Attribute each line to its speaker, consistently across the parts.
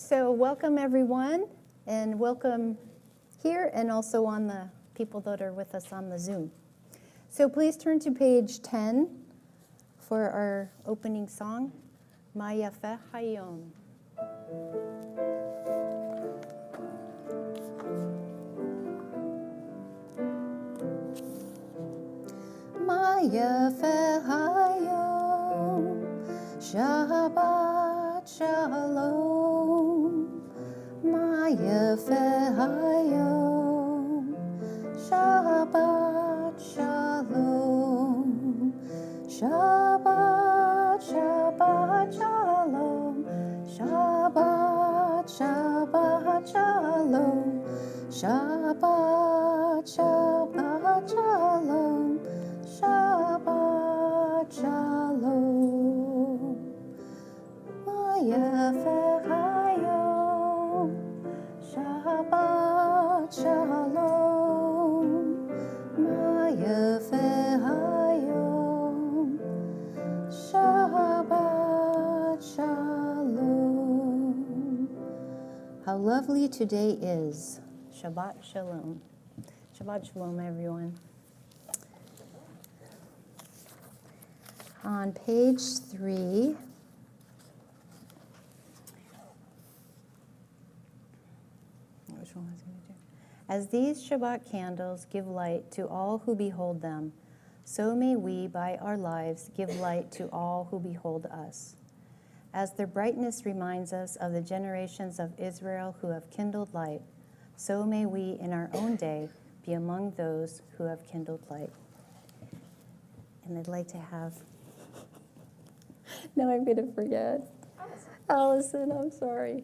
Speaker 1: So welcome everyone, and welcome here and also on the people that are with us on the Zoom. So please turn to page 10 for our opening song, Ma Yafe Hayom. Ma Yafe Hayom, Shabbat Shalom. Ma Yafe Hayom, Shabbat Shalom. Shabbat, Shabbat Shalom. Shabbat, Shabbat Shalom. Shabbat, Shabbat Shalom. Shabbat Shalom. Ma Yafe Hayom, Shabbat Shalom. Ma Yafe Hayom, Shabbat Shalom. How lovely today is. Shabbat Shalom. Shabbat Shalom, everyone. On page 3, which one was I going to do? As these Shabbat candles give light to all who behold them, so may we, by our lives, give light to all who behold us. As their brightness reminds us of the generations of Israel who have kindled light, so may we, in our own day, be among those who have kindled light. And I'd like to have... Now I'm going to forget. Allison, I'm sorry.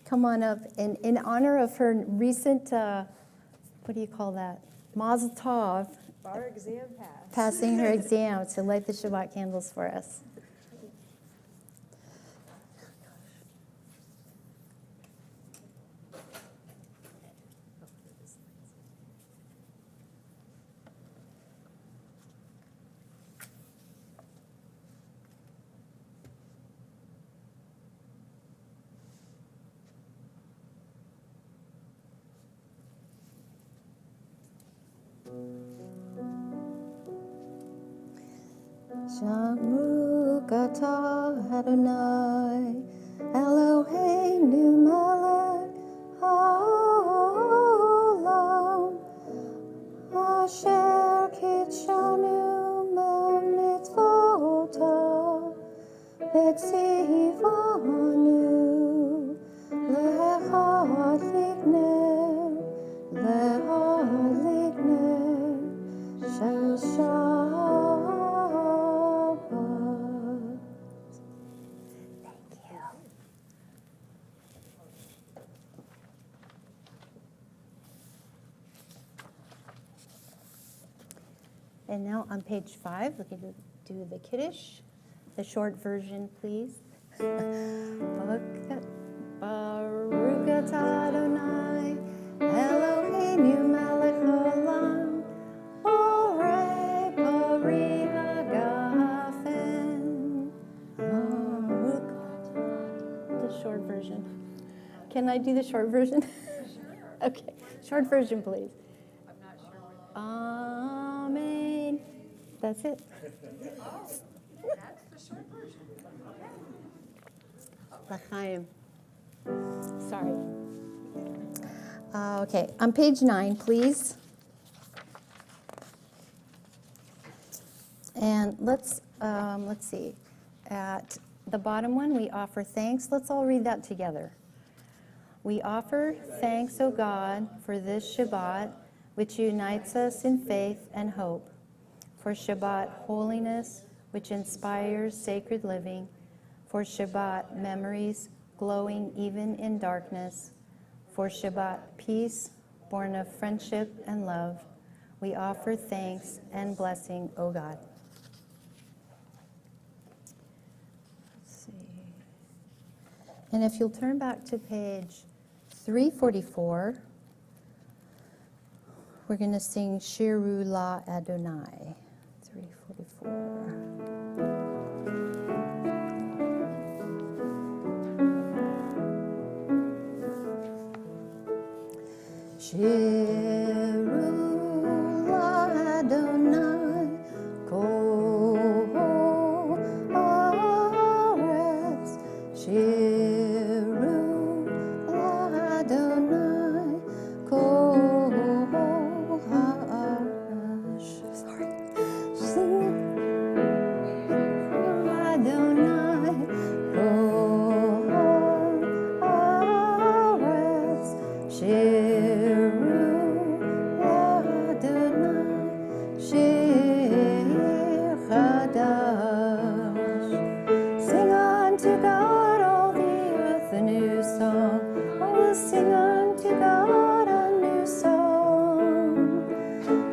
Speaker 1: Come on up. And in honor of her recent, what do you call that? Mazel tov.
Speaker 2: Our exam pass.
Speaker 1: Passing her exam to light the Shabbat candles for us. Shamru Kata Adonai Eloheinu melech haolam Asher kitshanu mitzvotav v'tzivanu lehad likner shel Shabbat. Thank you. And now on page 5, we're going to do the Kiddush, the short version, please. Baruch atah Adonai, Eloheinu melech haolam, borei pari hagafen. Baruch atah. The short version. Can I do the short version?
Speaker 2: Sure.
Speaker 1: Okay, short version, please.
Speaker 2: I'm not sure what.
Speaker 1: Amen. That's it.
Speaker 2: Oh, that's the short version.
Speaker 1: L'chaim. Sorry. Okay, on page 9, please. And let's see. At the bottom one, we offer thanks. Let's all read that together. We offer thanks, O God, for this Shabbat, which unites us in faith and hope, for Shabbat holiness, which inspires sacred living, for Shabbat memories glowing even in darkness, for Shabbat peace born of friendship and love. We offer thanks and blessing, O God. Let's see. And if you'll turn back to page 344, we're going to sing Shiru La Adonai. 344. Adonai, Kol haaretz, shiru Adonai, shir chadash. Sing unto God, all the earth, a new song. I will sing unto God a new song.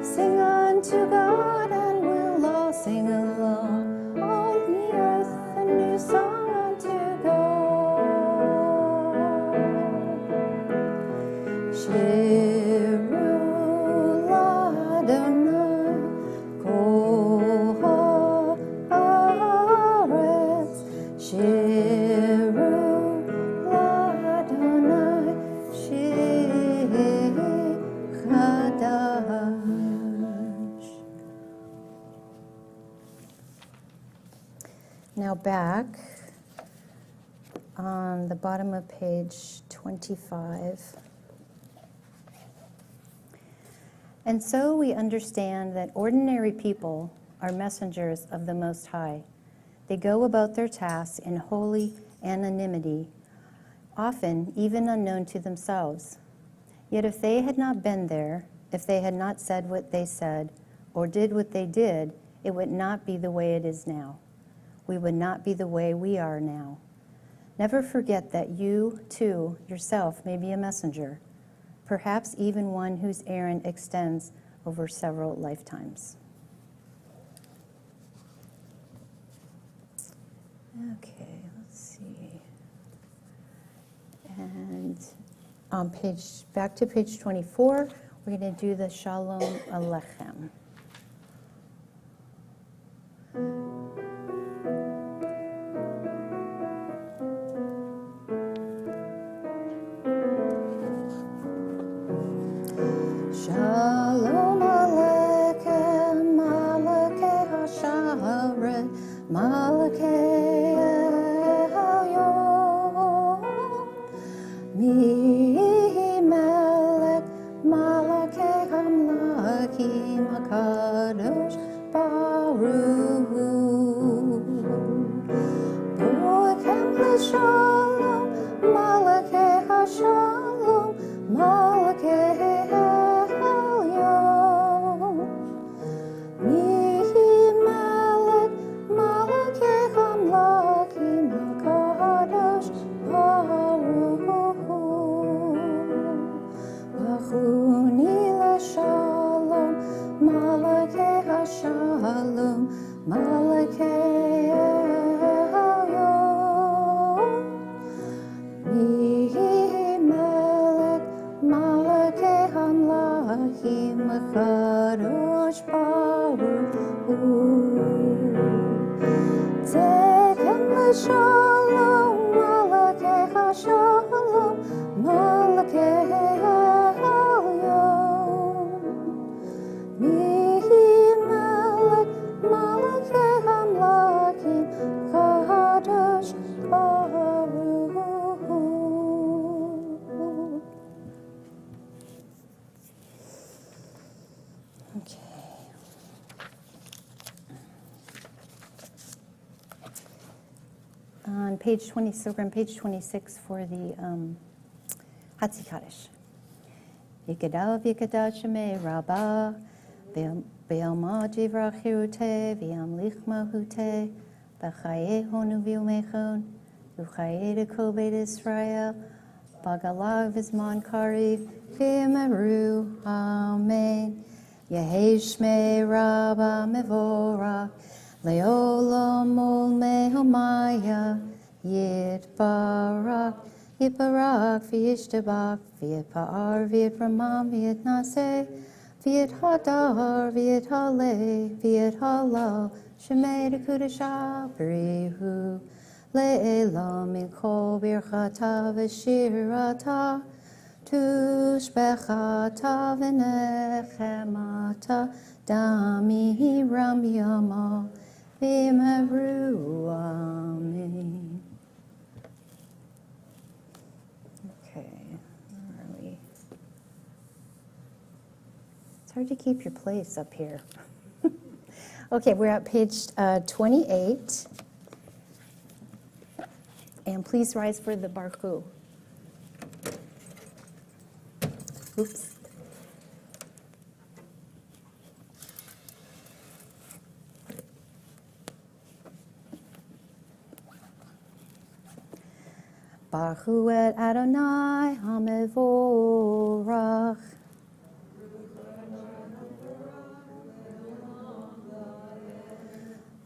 Speaker 1: Sing unto God, and we'll all sing along. All the earth, a new song unto God. Shiru Adonai, Kol haaretz, shiru Adonai, shir chadash. Now back on the bottom of page 25. And so we understand that ordinary people are messengers of the Most High. They go about their tasks in holy anonymity, often even unknown to themselves. Yet if they had not been there, if they had not said what they said, or did what they did, it would not be the way it is now. We would not be the way we are now. Never forget that you, too, yourself may be a messenger, perhaps even one whose errand extends over several lifetimes. Okay, let's see. And on back to page 24, we're going to do the Shalom Aleichem. Shalom Aleichem, Malakei HaSharet, Malakei Elyon, Mi-Melech, Malakei Hamlakim HaKadosh Baruch Hu. Boechem L'Shalom, Malakei HaShalom, Malakei Shalom, Malakei Elyon, Mi-Melech, Malakei Hamlakim HaKadosh Baruch Hu. Tekem L'Shalom, Malakei HaShalom, Malakei Elyon, Mi-Melech, Malakei Hamlakim Kadosh Baruch Hu. Okay. On page 20, so we're on page 26 for the Hatzi Kaddish. Yikadav Yikadav Shemei Rabbah, Be'alma Jivrach Hirute, V'yamlich Mahute, B'chaye Honu V'yomechon, V'chaye Dekol Beit Israel, B'galav V'zman Kariv, V'yamaru, Amen. Yehei Shmei Rabbah Mevorach, Le'olam Ol Mehomaya, Yitbarach, Yitbarach, V'yishtabach, V'yitpa'ar, V'yitramam, V'yitnaseh, V'yithadar, V'yithaleh, V'yithalal, Shemei Dekudashah, B'rihu, Le'elam Mikol Birchata V'shirata, Tushbechata V'nechemata, Dami Ram Yama, V'yamaru, Amen. Okay, where are we? It's hard to keep your place up here. Okay, we're at page 28. And please rise for the Baruch. Oops. Baruch et Adonai HaMevorach.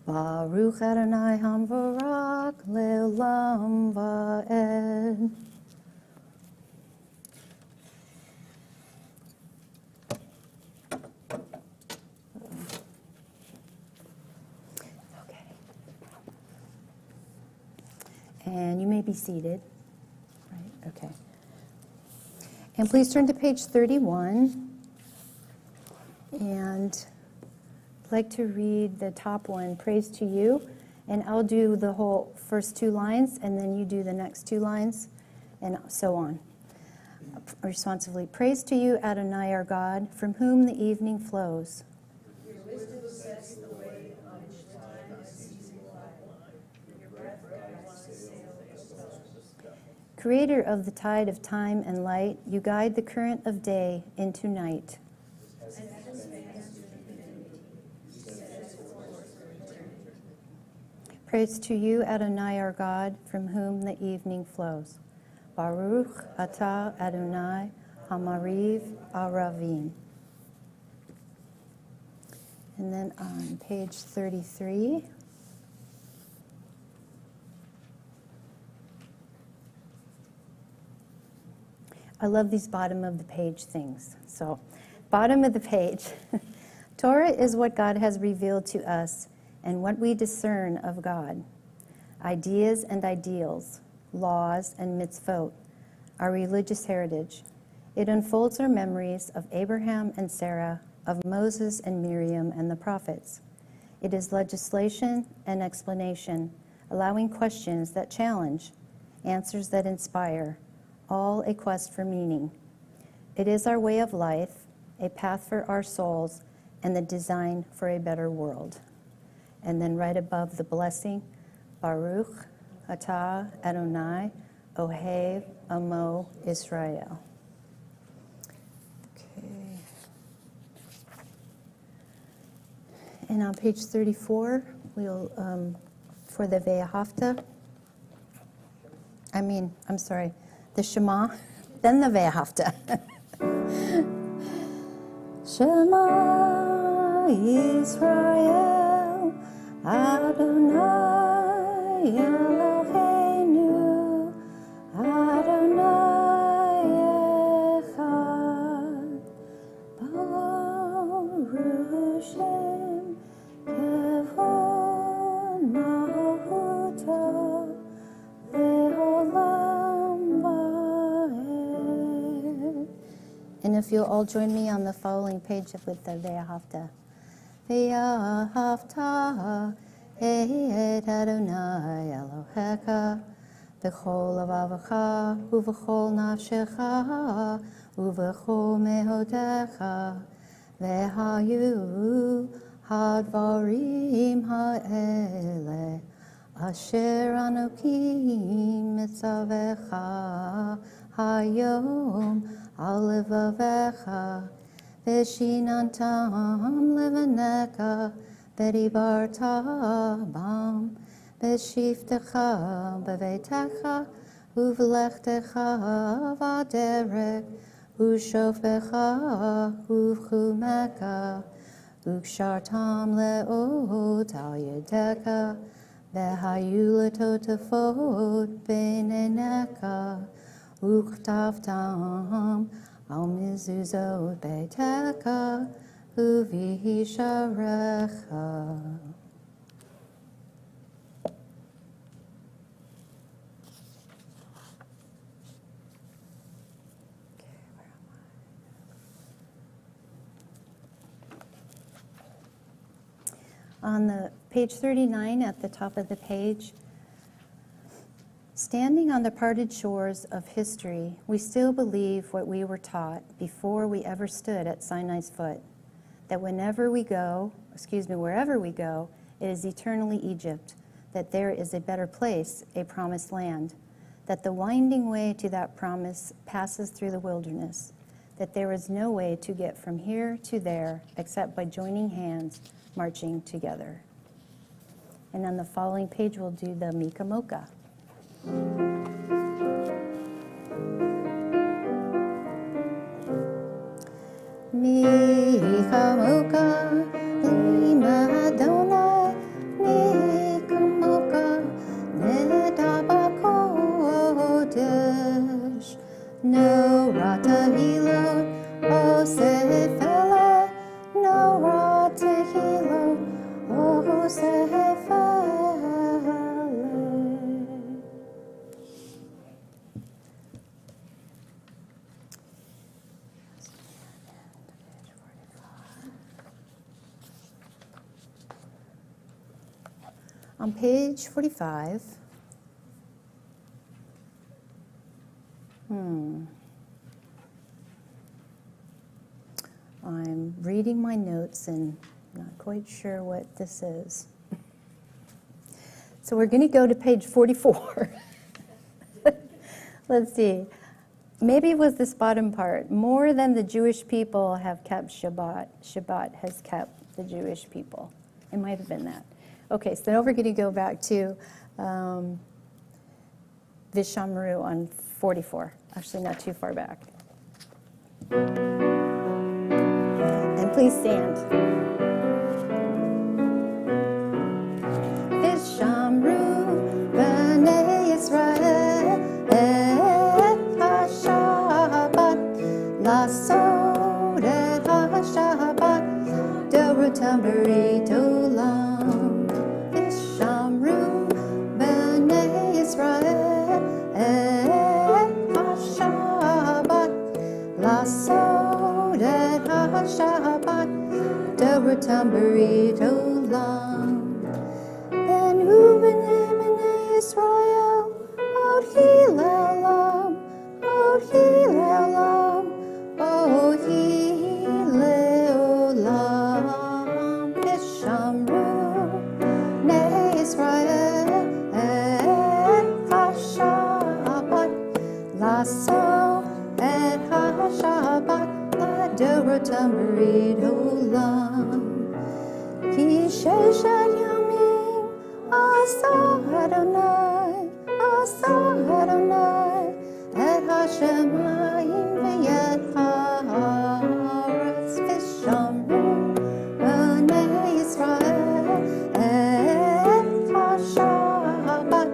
Speaker 1: Baruch Adonai HaMevorach Le'olam Va'ed. Okay. And you may be seated. Right, okay. And please turn to page 31. And I'd like to read the top one, Praise to You. And I'll do the whole first two lines, and then you do the next two lines, and so on. Responsively, praise to you, Adonai, our God, from whom the evening flows.
Speaker 3: Your wisdom sets the way on which time is ceasing light. Your breath guides the sail of the stars.
Speaker 1: Creator of the tide of time and light, you guide the current of day into night. Praise to you, Adonai, our God, from whom the evening flows. Baruch atah Adonai Hamariv Aravim. And then on page 33, I love these bottom of the page things. So, bottom of the page, Torah is what God has revealed to us and what we discern of God. Ideas and ideals, laws and mitzvot, our religious heritage. It unfolds our memories of Abraham and Sarah, of Moses and Miriam and the prophets. It is legislation and explanation, allowing questions that challenge, answers that inspire, all a quest for meaning. It is our way of life, a path for our souls, and the design for a better world. And then right above the blessing, Baruch atah Adonai Ohev Amo Israel. Okay. And on page 34, we'll, for the Ve'ahavta, the Shema, then the Ve'ahavta. Shema Yisrael, Adonai Eloheinu, Adonai Echad, Baruch Shem Kevon Malchuto, Le'olam Va'ed. And if you'll all join me on the following page with the Ve'ahavta. Ve'ahavta et Adonai Elohecha b'chol lavavecha u'v'chol nafshecha u'v'chol mehodecha ve'hayu hadvarim ha'ele asher anokim mitzavecha hayom al levavecha Veshinantam levaneka, vedibarta bam, veshiftecha bevetecha, uvlechtecha vaderek, ushofecha uvchumeka, ukshartam leot al yedeka, vehayuletotafot beneneka, uktavtam Al mizuzot beiteka uvisharecha. On the page 39 at the top of the page, standing on the parted shores of history, we still believe what we were taught before we ever stood at Sinai's foot, that wherever we go, it is eternally Egypt, that there is a better place, a promised land, that the winding way to that promise passes through the wilderness, that there is no way to get from here to there except by joining hands, marching together. And on the following page, we'll do the Mika Moka. Mika Moka, Lima Donai, Mika Moka, Nedaba Kodesh, no Rata Hilo, O Sefele, no Rata Hilo, O Sefele. On page 45, I'm reading my notes and not quite sure what this is. So we're going to go to page 44. Let's see. Maybe it was this bottom part. More than the Jewish people have kept Shabbat. Shabbat has kept the Jewish people. It might have been that. Okay, so now we're going to go back to Vishamru on 44. Actually, not too far back. And please stand. Vishamru b'nei Yisrael et ha-Shabbat lasod et ha-Shabbat dorutam berit olam. Vishamru b'nei Yisrael et ha-Shabbat lasod et ha-Shabbat dorutam berit olam. Ben hu b'nei Yisrael od hilelam, od hilelam, od hilelam. Vishamru b'nei Yisrael et ha-Shabbat lasod et ha-Shabbat dorutam berit olam. Ki sheshet yamim asa Adonai, et hashemayim v'yet haaretz. Vishamru b'nei Yisrael et ha-Shabbat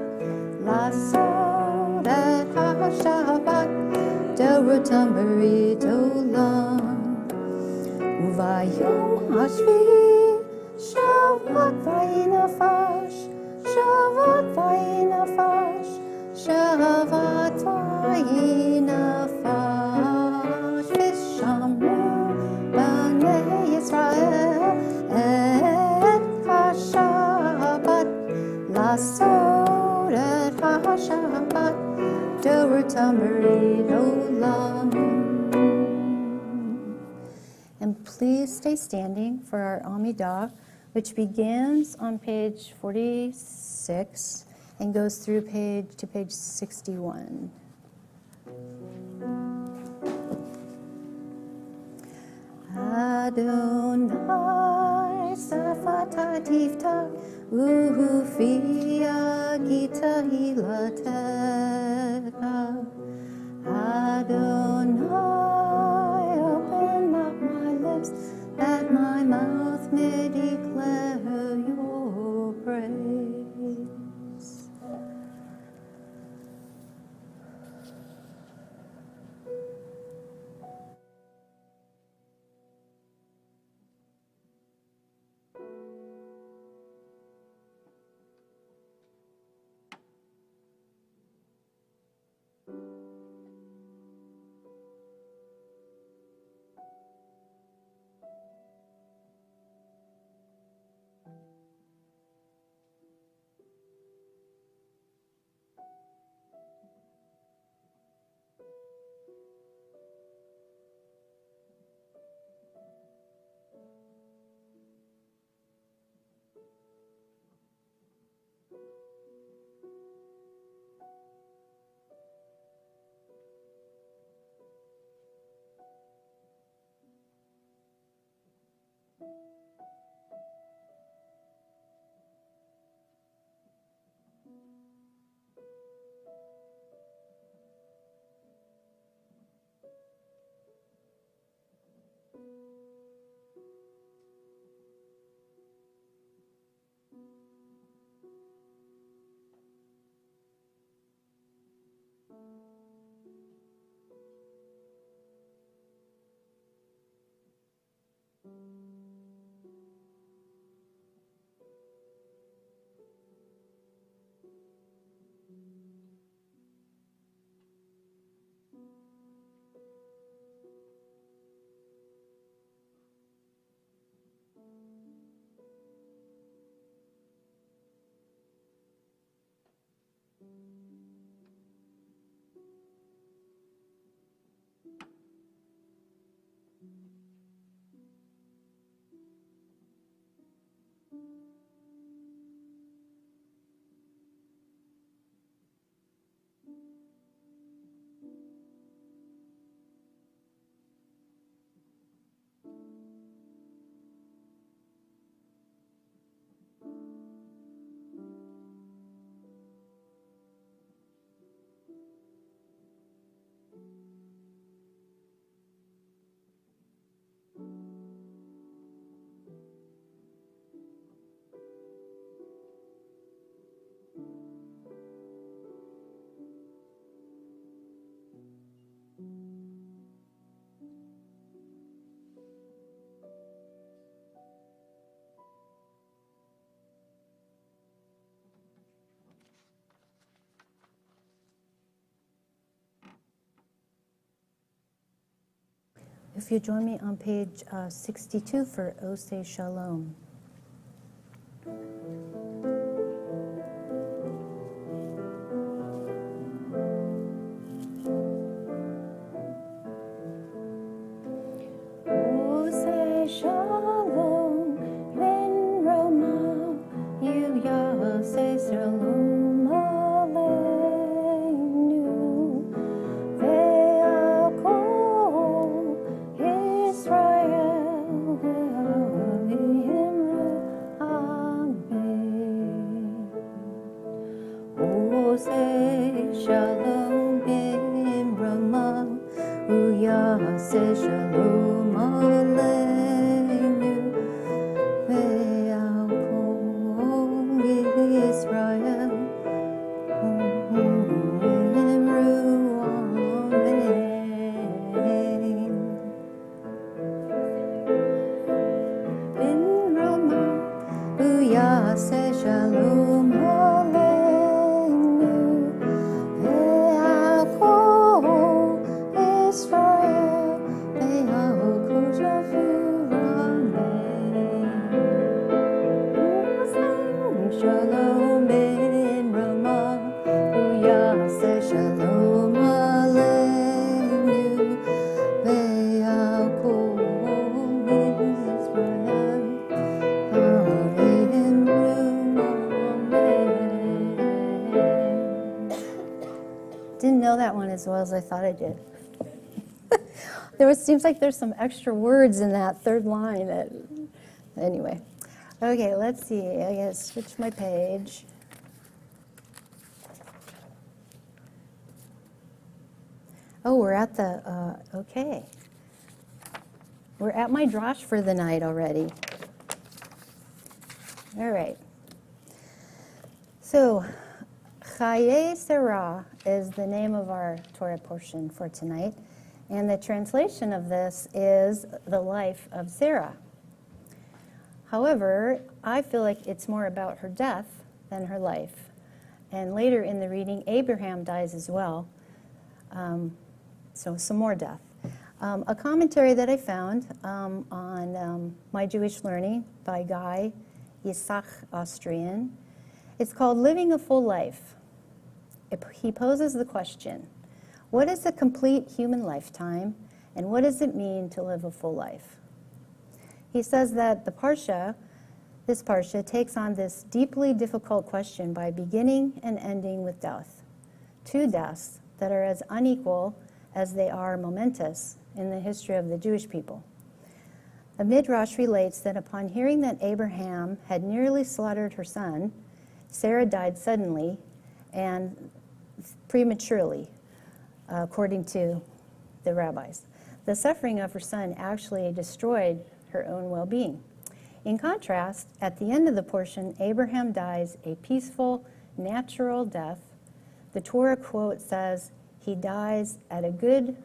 Speaker 1: lasod et ha-Shabbat dorutam berit olam. Uvayom hashvi'i Shabbat vayinafash, Shabbat vayinafash, Shabbat vayinafash. Vishamru b'nei Yisrael et ha-Shabbat lasod et ha-Shabbat dorutam berit olam. And please stay standing for our Amidah, which begins on page 46 and goes through to page 61. Adonai Safata Tiftach Uhufia Gita Hilatecha. Adonai, open up my lips, that my mouth may declare your praise. If you join me on page 62 for Ose Shalom. Ose Shalom, Ben Roma, you Yase Shalom Aleinu, Ve'akol Israel, Ve'avihim Amen. Ose Shalom Ben Roma, Uyase Shalom Aleinu, Ve'akol Israel, Imru Amen. Ben Rama, Uyase Shalom Aleinu, Ve'akol Israel, Ve'akol Shavur Amen. Shalom Ben Rama, Uyase Shalom Aleinu, Ve'akol Israel, didn't know that one as well as I thought I did. Seems like there's some extra words in that third line. Anyway, okay, let's see. I gotta switch my page. Oh, we're at the, okay. We're at my drash for the night already. All right. So, Chaye Sarah is the name of our Torah portion for tonight. And the translation of this is the life of Sarah. However, I feel like it's more about her death than her life. And later in the reading, Abraham dies as well. So some more death. A commentary that I found on My Jewish Learning by Guy Yitzhak Austrian. It's called Living a Full Life. He poses the question, what is a complete human lifetime, and what does it mean to live a full life? He says that this parsha takes on this deeply difficult question by beginning and ending with death. Two deaths that are as unequal as they are momentous in the history of the Jewish people. A midrash relates that upon hearing that Abraham had nearly slaughtered her son, Sarah died suddenly and prematurely, according to the rabbis. The suffering of her son actually destroyed her own well-being. In contrast, at the end of the portion, Abraham dies a peaceful, natural death. The Torah quote says, he dies at a good,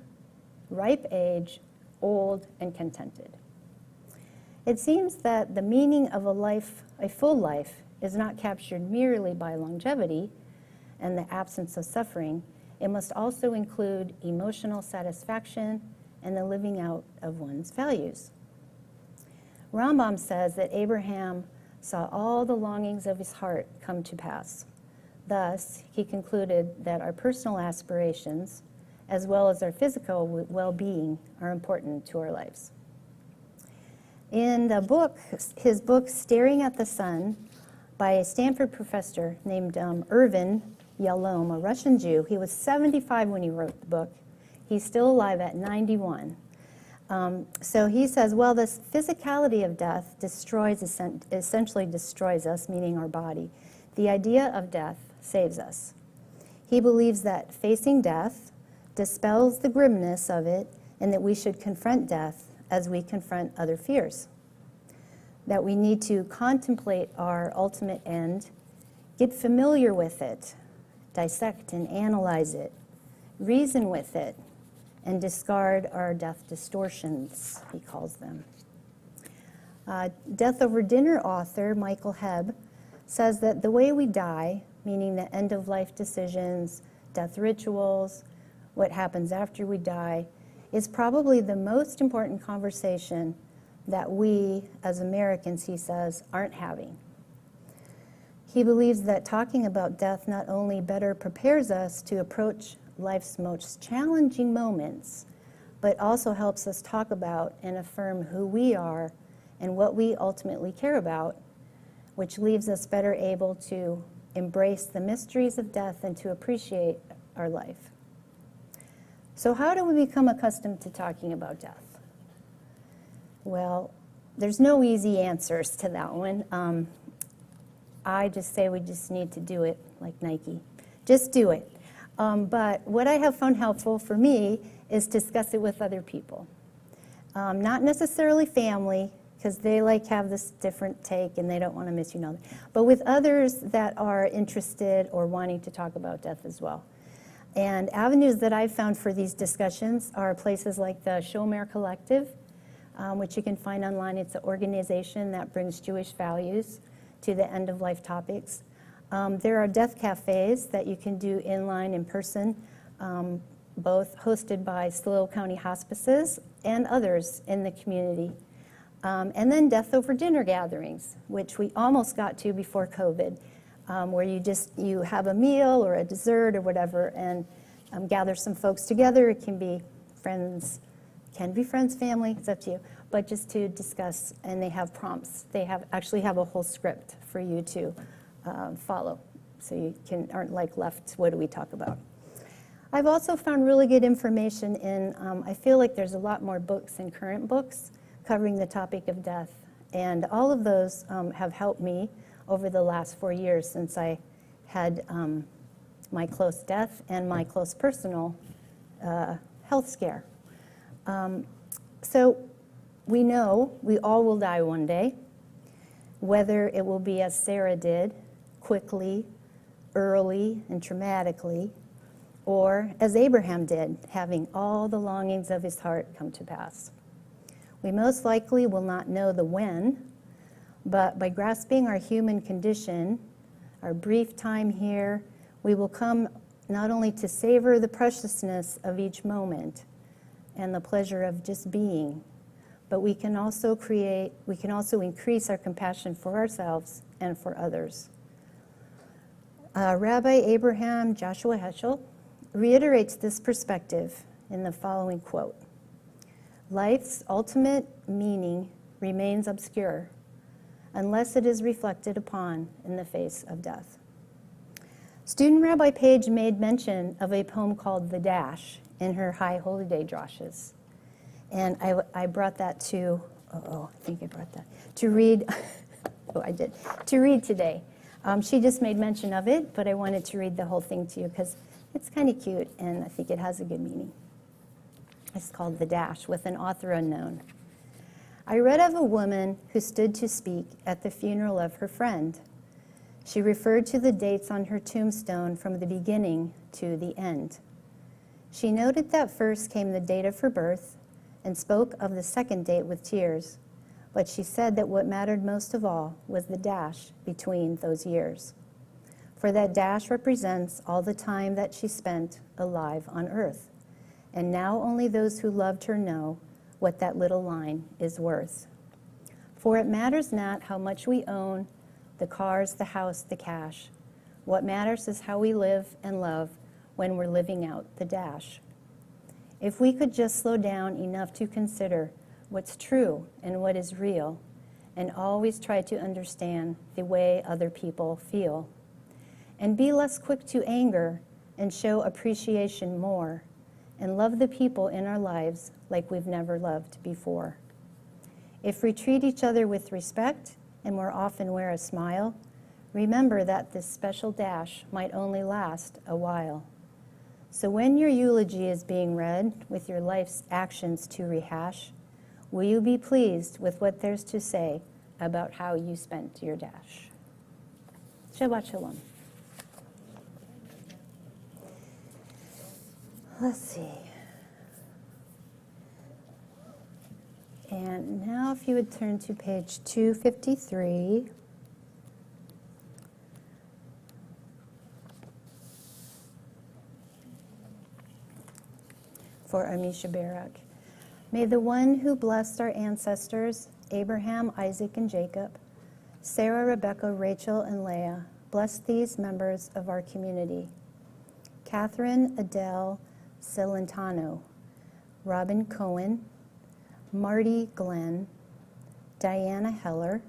Speaker 1: ripe age, old and contented. It seems that the meaning of a full life, is not captured merely by longevity and the absence of suffering. It must also include emotional satisfaction and the living out of one's values. Rambam says that Abraham saw all the longings of his heart come to pass. Thus, he concluded that our personal aspirations, as well as our physical well-being, are important to our lives. In his book, Staring at the Sun, by a Stanford professor named Irvin Yalom, a Russian Jew. He was 75 when he wrote the book. He's still alive at 91. So he says, well, this physicality of death essentially destroys us, meaning our body. The idea of death saves us. He believes that facing death dispels the grimness of it, and that we should confront death as we confront other fears. That we need to contemplate our ultimate end, get familiar with it, dissect and analyze it, reason with it, and discard our death distortions, he calls them. Death Over Dinner author Michael Hebb says that the way we die, meaning the end-of-life decisions, death rituals, what happens after we die, is probably the most important conversation that we, as Americans, he says, aren't having. He believes that talking about death not only better prepares us to approach life's most challenging moments, but also helps us talk about and affirm who we are and what we ultimately care about, which leaves us better able to embrace the mysteries of death and to appreciate our life. So how do we become accustomed to talking about death? Well, there's no easy answers to that one. I just say we just need to do it, like Nike. Just do it. But what I have found helpful for me is to discuss it with other people. Not necessarily family, because they have this different take and they don't want to miss you know. But with others that are interested or wanting to talk about death as well. And avenues that I've found for these discussions are places like the Shomer Collective, which you can find online. It's an organization that brings Jewish values to the end-of-life topics. There are death cafes that you can do in-line, in person, both hosted by SLO County Hospices and others in the community. And then Death Over Dinner gatherings, which we almost got to before COVID, where you have a meal or a dessert or whatever and gather some folks together. It can be friends, family, it's up to you, but just to discuss, and they have prompts. They actually have a whole script for you to follow, so you aren't left, what do we talk about? I've also found really good information in, I feel like there's a lot more books and current books covering the topic of death, and all of those have helped me over the last 4 years since I had my close death and my close personal health scare. So we know we all will die one day, whether it will be as Sarah did, quickly, early, and traumatically, or as Abraham did, having all the longings of his heart come to pass. We most likely will not know the when, but by grasping our human condition, our brief time here, we will come not only to savor the preciousness of each moment and the pleasure of just being, but we can also increase our compassion for ourselves and for others. Rabbi Abraham Joshua Heschel reiterates this perspective in the following quote: "Life's ultimate meaning remains obscure unless it is reflected upon in the face of death." Student Rabbi Page made mention of a poem called The Dash in her High Holy Day drashes. And I brought that to I think I brought that. To read, I did. To read today. She just made mention of it, but I wanted to read the whole thing to you because it's kind of cute and I think it has a good meaning. It's called The Dash, with an author unknown. I read of a woman who stood to speak at the funeral of her friend. She referred to the dates on her tombstone from the beginning to the end. She noted that first came the date of her birth and spoke of the second date with tears, but she said that what mattered most of all was the dash between those years. For that dash represents all the time that she spent alive on earth, and now only those who loved her know what that little line is worth. For it matters not how much we own, the cars, the house, the cash. What matters is how we live and love when we're living out the dash. If we could just slow down enough to consider what's true and what is real, and always try to understand the way other people feel, and be less quick to anger and show appreciation more, and love the people in our lives like we've never loved before. If we treat each other with respect and more often wear a smile, remember that this special dash might only last a while. So when your eulogy is being read with your life's actions to rehash, will you be pleased with what there's to say about how you spent your dash? Shabbat Shalom. Let's see. And now if you would turn to page 253. For Amisha Barak. May the one who blessed our ancestors, Abraham, Isaac, and Jacob, Sarah, Rebecca, Rachel, and Leah, bless these members of our community. Catherine Adele Celentano, Robin Cohen, Marty Glenn, Diana Heller,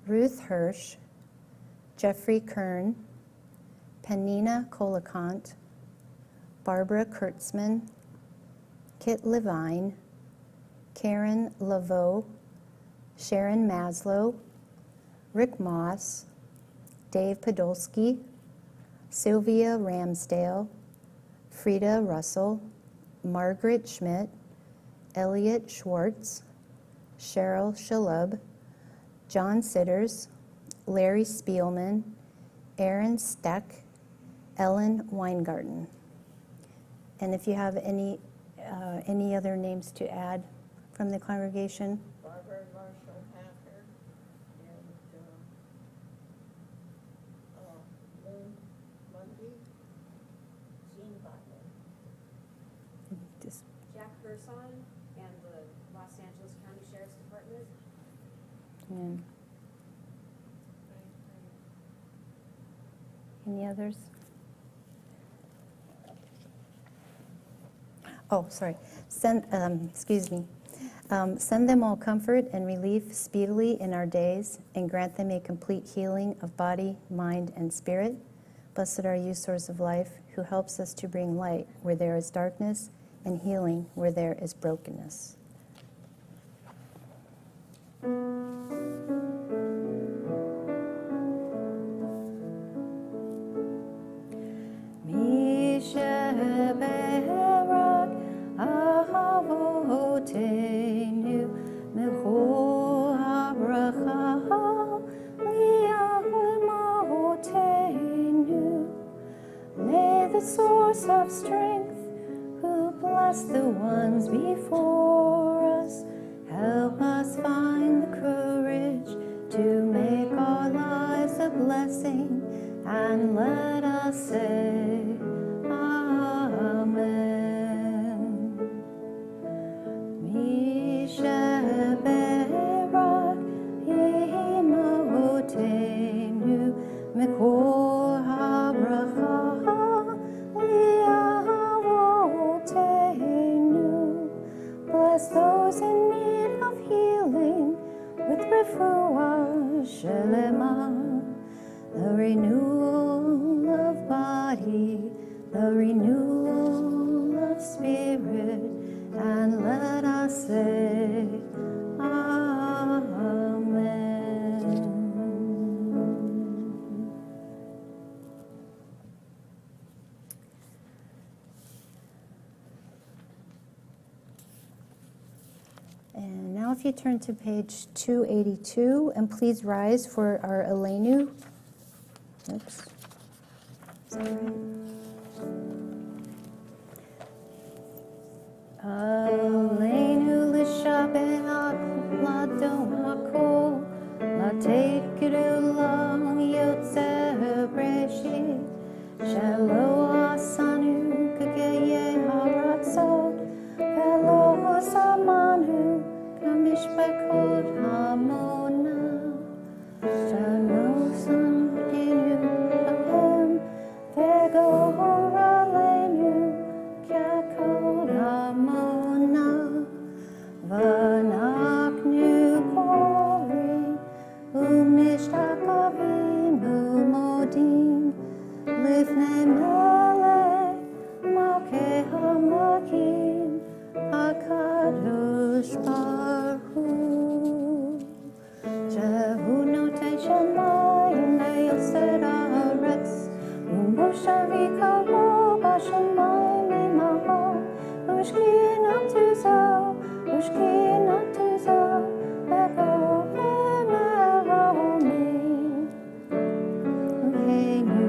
Speaker 1: Ruth Hirsch, Jeffrey Kern, Penina Kolakant, Barbara Kurtzman, Kit Levine, Karen Laveau, Sharon Maslow, Rick Moss, Dave Podolsky, Sylvia Ramsdale, Frida Russell, Margaret Schmidt, Elliot Schwartz, Cheryl Shalub, John Sitters, Larry Spielman, Aaron Steck, Ellen Weingarten. And if you have any other names to add from the congregation?
Speaker 3: Barbara Marshall Hacker and Lynn Mundy, Jean Butler.
Speaker 1: Just,
Speaker 4: Jack Gerson and the Los Angeles County Sheriff's Department.
Speaker 1: and any others? Oh, sorry. Send them all comfort and relief speedily in our days, and grant them a complete healing of body, mind, and spirit. Blessed are you, source of life, who helps us to bring light where there is darkness and healing where there is brokenness. The source of strength, who bless the ones before us, help us find the courage to make our lives a blessing, and let us say Amen. Misheberak imotenu mekor habracha. Bless those in need of healing with refuah shelema, the renewal of body, the renewal of spirit, and let us say if you turn to page 282, and please rise for our Elenu. Oops. Sorry. Elenu l'shabe la dom hakol la tekiru lang yotze breshit shelo asanu kageye haratzot velo samanu kamishbekot hamona shano samdinu ahem vego horalenu kakot hamona vanaknu kori umishtakavim umodim lifnei melech malkei hamakim HaKadosh Baruch Hu. Jehu notei shamayim ve'yosed haaretz u'moshavi karo b'shamayim imaho u'shkinatu zo ve'gohem eromim u'heinu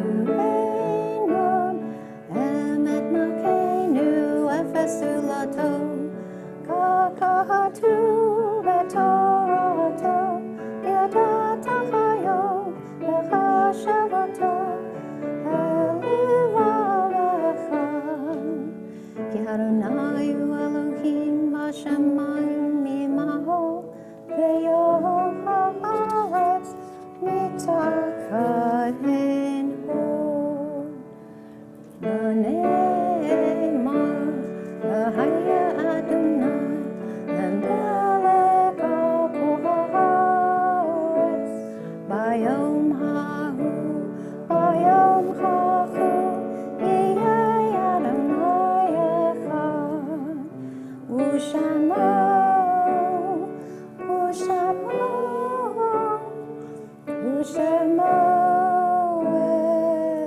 Speaker 1: einon emet malkeinu efesu lato kakahatu ve'torato yadata hayo ve'chashavato elivalecha ki Adonai hu Elohim b'shamayim imaho ve'yom haaretz mitachat hod v'ne'emar v'haya Adonai l'melech al kol haaretz bayom hahu yeh Adonai echad u'shamo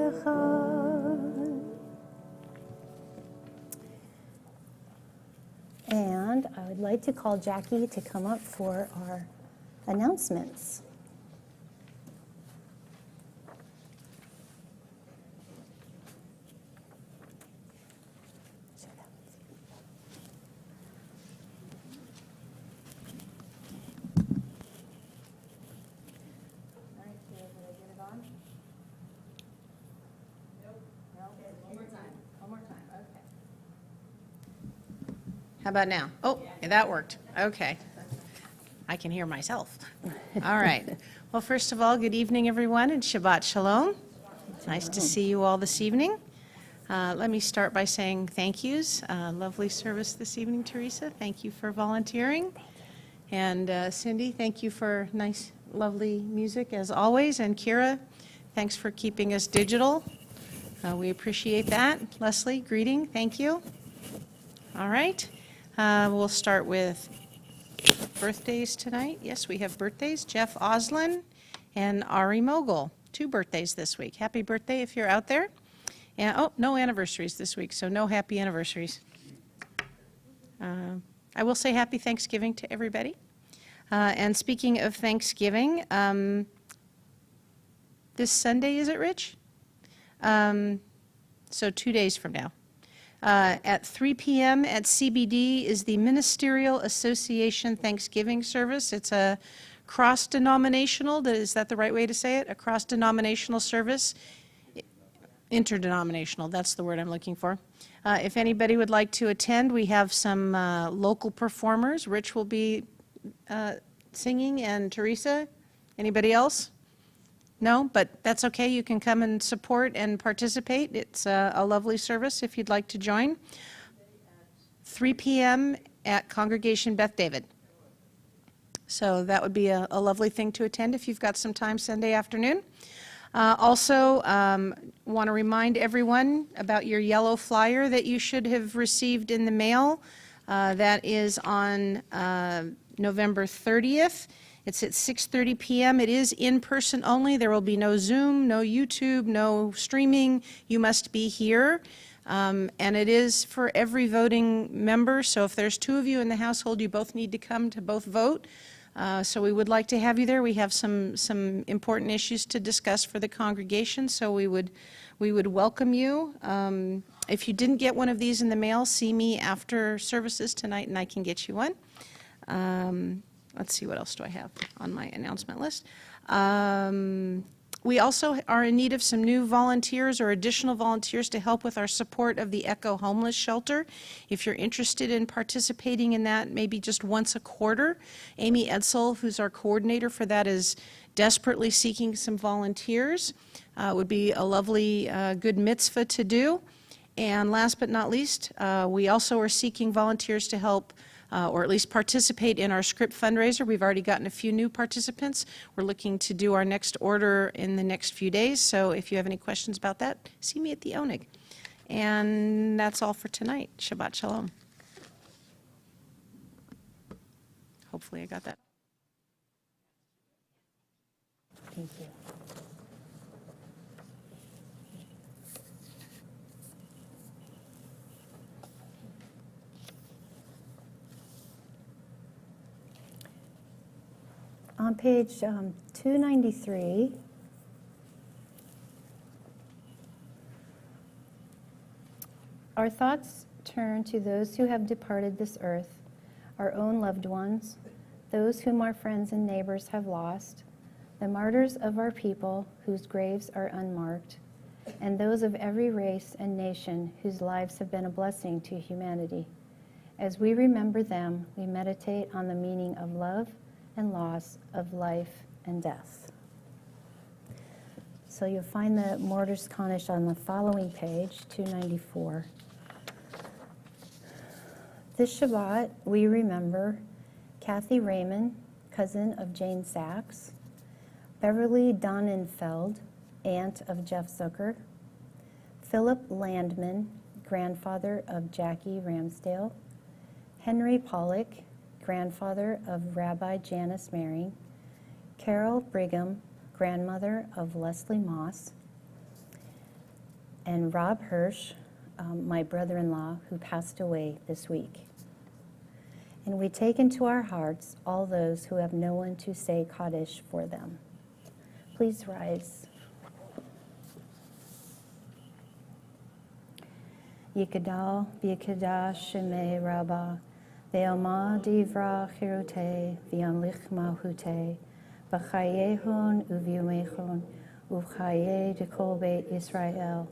Speaker 1: echad. And I would like to call Jackie to come up for our announcements.
Speaker 4: All right, did I get it on? Nope. No? One more time. One more time, okay.
Speaker 5: How about now? Oh, that worked. Okay. I can hear myself. All right. Well, first of all, good evening, everyone, and Shabbat Shalom. It's nice to see you all this evening. Let me start by saying thank yous. Lovely service this evening, Theresa. Thank you for volunteering. And Cindy, thank you for nice, lovely music as always. And Kira, thanks for keeping us digital. We appreciate that. Leslie, greeting. Thank you. All right. We'll start with birthdays tonight. Yes, we have birthdays. Jeff Oslin and Ari Mogul. 2 birthdays this week. Happy birthday if you're out there. And oh, no anniversaries this week, so no happy anniversaries. I will say happy Thanksgiving to everybody. And speaking of Thanksgiving, this Sunday, is it, Rich? So 2 days from now. At 3 p.m. at CBD is the Ministerial Association Thanksgiving service. It's a cross-denominational, is that the right way to say it? A cross-denominational service. Interdenominational, that's the word I'm looking for. If anybody would like to attend, we have some local performers. Rich will be singing, and Theresa. Anybody else? No, but that's okay. You can come and support and participate. It's a lovely service if you'd like to join. 3 p.m. at Congregation Beth David. So that would be a lovely thing to attend if you've got some time Sunday afternoon. Also, want to remind everyone about your yellow flyer that you should have received in the mail. That is on November 30th. It's at 6:30 p.m. It is in person only. There will be no Zoom, no YouTube, no streaming. You must be here. And it is for every voting member, so if there's two of you in the household, you both need to come to both vote. So we would like to have you there. We have some important issues to discuss for the congregation, so we would welcome you. If you didn't get one of these in the mail, see me after services tonight and I can get you one. Let's see, what else do I have on my announcement list? We also are in need of some new volunteers or additional volunteers to help with our support of the Echo Homeless Shelter. If you're interested in participating in that, maybe just once a quarter, Amy Edsel, who's our coordinator for that, is desperately seeking some volunteers. It would be a lovely, good mitzvah to do. And last but not least, we also are seeking volunteers to help or at least participate in our script fundraiser. We've already gotten a few new participants. We're looking to do our next order in the next few days, so if you have any questions about that, see me at the ONIG. And that's all for tonight. Shabbat Shalom. Hopefully I got that.
Speaker 1: Thank you. On page 293, our thoughts turn to those who have departed this earth, our own loved ones, those whom our friends and neighbors have lost, the martyrs of our people whose graves are unmarked, and those of every race and nation whose lives have been a blessing to humanity. As we remember them, we meditate on the meaning of love and loss, of life and death. So you'll find the Mortars Kaddish on the following page, 294. This Shabbat, we remember Kathy Raymond, cousin of Jane Sachs, Beverly Donnenfeld, aunt of Jeff Zucker, Philip Landman, grandfather of Jackie Ramsdale, Henry Pollock, grandfather of Rabbi Janice Mary, Carol Brigham, grandmother of Leslie Moss, and Rob Hirsch, my brother-in-law, who passed away this week. And we take into our hearts all those who have no one to say Kaddish for them. Please rise. Yikadal v'yikadash shemei Rabbah, Ve'alma divra chirote, v'yamlich malchute, v'chayehon u'v'yumechon, u'chaye dekol beit Yisrael,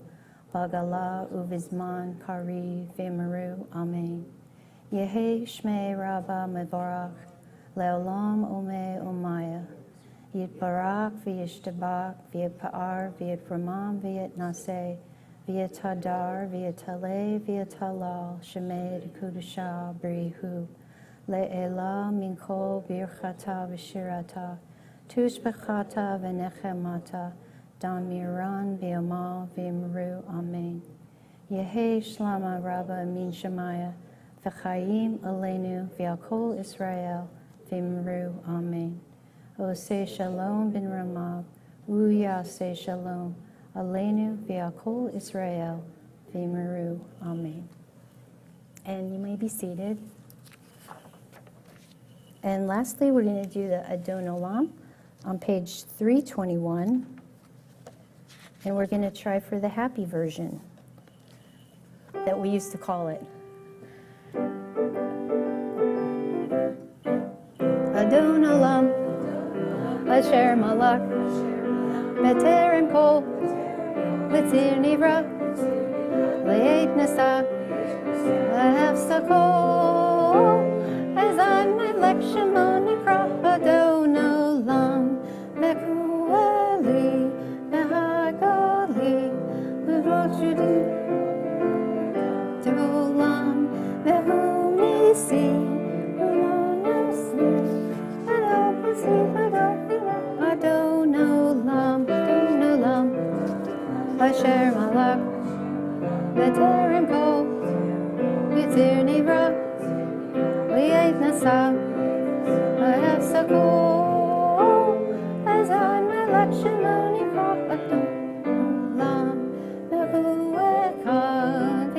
Speaker 1: b'gala u'vizman kari v'meru, Amen. Yehi shmei Rabba mevorach, le'olam ome omaya, yitbarak v'yishtabak, v'yitpa'ar, v'yitramam, v'yitnaseh, V'yatadar, v'yatale, v'yatalal, shemei dekudusha b'rihu, le'ela minko birchata v'shirata, tushbechata v'nechemata, damiran v'yamal v'imru, Amen. Yehi shlama rabba min shemaya, v'chayim aleinu v'yakol Israel, v'imru, Amen. Oseh shalom bin Ramav, uyaseh shalom, Aleinu v'yakol Israel v'meru, Amen. And you may be seated. And lastly, we're going to do the Adon Olam on page 321. And we're going to try for the happy version that we used to call it. Adon Olam, Asher Malak, B'terem Kol, Litzir Nivra, Le'et Nasa, Le'hafsakol, Ezan Melech Shema Nikra, Adon Olam, Mekueli, Mehagali, Meroshudi, Olam, Mehu Nisi, Mehu Adon Olam, Adon Olam, Asher Malak, B'terem Kol, Yitzir Nivra, Li'et Nasa, Le'hafsakol, Ezan Melech Shema Nikra, Adon Olam, Mehu Echad,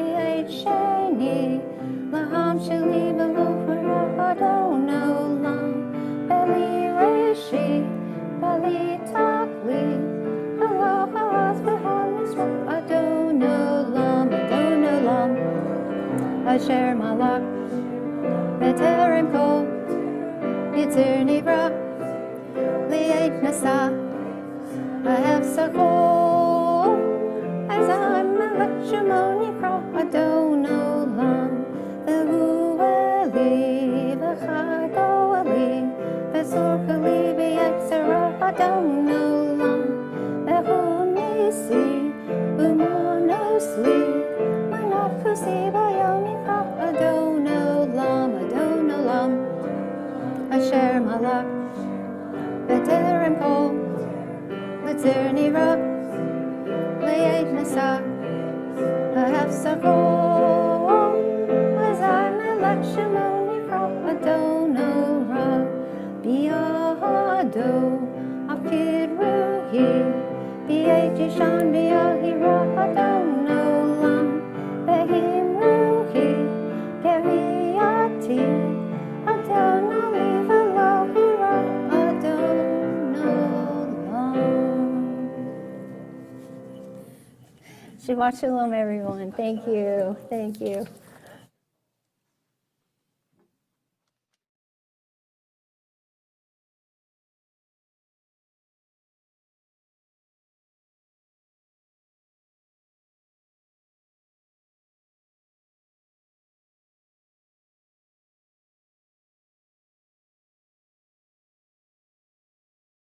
Speaker 1: Asher Malach, B'Terem Kol, Yitzir Nivra, Li'et Nasa, Ahefsachol, as I'm Melech Shemo Nikra, Adon Olam, Vehu Eli, V'chado Eli, V'sorka Li, V'yetzera, Adon Olam, Vehu Nisi, Umonosli, Manakusi, V'yonikra, Adon Olam, Asher Malach, B'Terem Kol, Yitzir Nivra, Li'et Nasa, Ahefsachol, as I'm Melech Shemo Nikra, Adon Olam, Bi'ado, Akid Ruhi, Bi'et Yishan, Bi'ahira, Adon Olam, Behim Ruhi, Geriati, Adon Ali, V'lo Hira, Adon Olam. Shabbat Shalom, everyone. Thank you. Thank you.